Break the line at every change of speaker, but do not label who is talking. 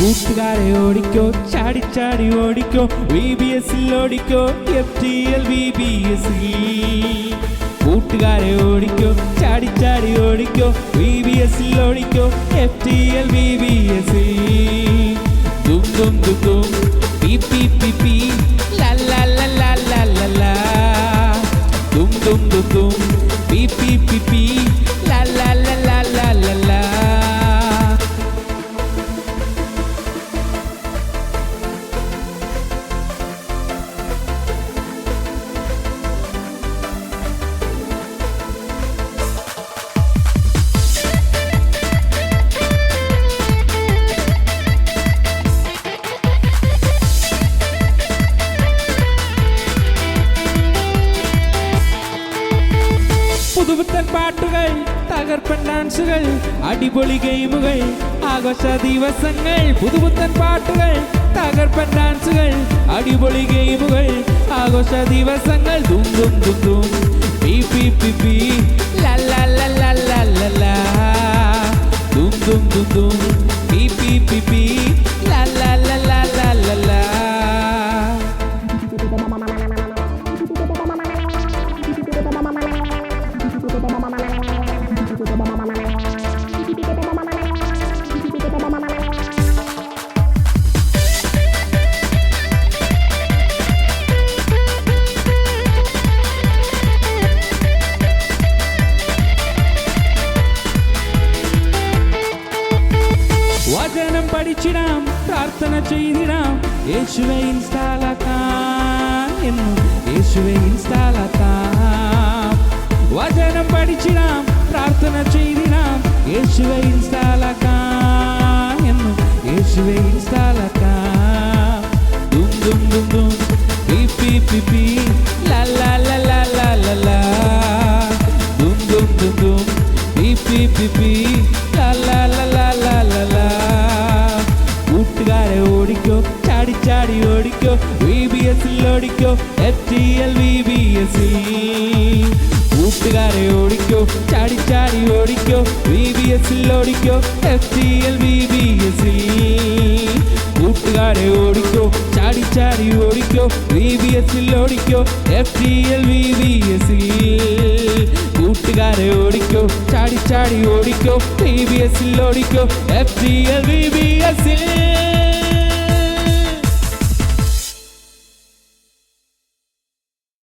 കൂട്ടുകാരെ ഓടിക്കോ, ചാടി ചാടി ഓടിക്കോ, VBS-ൽ ഓടിക്കോ, FTL VBS-ൽ. കൂട്ടുകാരെ ഓടിക്കോ, ചാടി ചാടി ഓടിക്കോ, VBS-ൽ ഓടിക്കോ, FTL VBS-ൽ. ദും ദും ദും ദും പി പി പി പി ലാ ലാ ലാ ലാ ലാ ലാ ലാ. ദും ദും ദും ദും പി പി പി പി ലാ ലാ ലാ ലാ ലാ ലാ ലാ. പുതുപുത്തൻ പാട്ടുകൾ, തകർപ്പൻ ഡാൻസുകൾ, അടിപൊളി ഗെയിമുകൾ, ആഘോഷ ദിവസങ്ങൾ. പുതുപുത്തൻ പാട്ടുകൾ, തകർപ്പൻ ഡാൻസുകൾ, അടിപൊളി ഗെയിമുകൾ, ആഘോഷ ദിവസങ്ങൾ. ദും ദും ദും ദും പി പി പി പി ലാ ലാ ലാ ലാ ലാ ലാ ലാ. ദും ദും ദും ദും പി പി പി പി ലാ ലാ ലാ ലാ ലാ ലാ ലാ. വചനം പഠിച്ചിടാം, പ്രാർത്ഥന ചെയ്തിടാം, യേശുവെ ഇൻസ്റ്റാലാക്കാം എന്നും യേശുവെ ഇൻസ്റ്റാലാക്കാം. വചനം പഠിച്ചിടാം, പ്രാർത്ഥന ചെയ്തിടാം, യേശുവെ ഇൻസ്റ്റാലാക്കാം എന്നും യേശുവെ ഇൻസ്റ്റാലാക്കാം. ദും ദും ദും ദും പി പി പി പി ലാ ലാ ലാ ലാ ലാ ലാ ലാ. ദും ദും ദും ദും പി പി പി പി ലാ ലാ ലാ ലാ ലാ ലാ ലാ. കൂട്ടുകാരെ ഓടിക്കോ, ചാടി ചാടി ഓടിക്കോ, VBS-ൽ ഓടിക്കോ, FTL VBS-ൽ. കൂട്ടുകാരെ ഓടിക്കോ, ചാടി ചാടി ഓടിക്കോ, VBS-ൽ ഓടിക്കോ, FTL VBS-ൽ. കൂട്ടുകാരെ ഓടിക്കോ, ചാടി ചാടി ഓടിക്കോ, VBS-ൽ ഓടിക്കോ, FTL VBS-ൽ. കൂട്ടുകാരെ ഓടിക്കോ, ചാടി ചാടി ഓടിക്കോ, VBS-ൽ ഓടിക്കോ, FTL VBS-ൽ.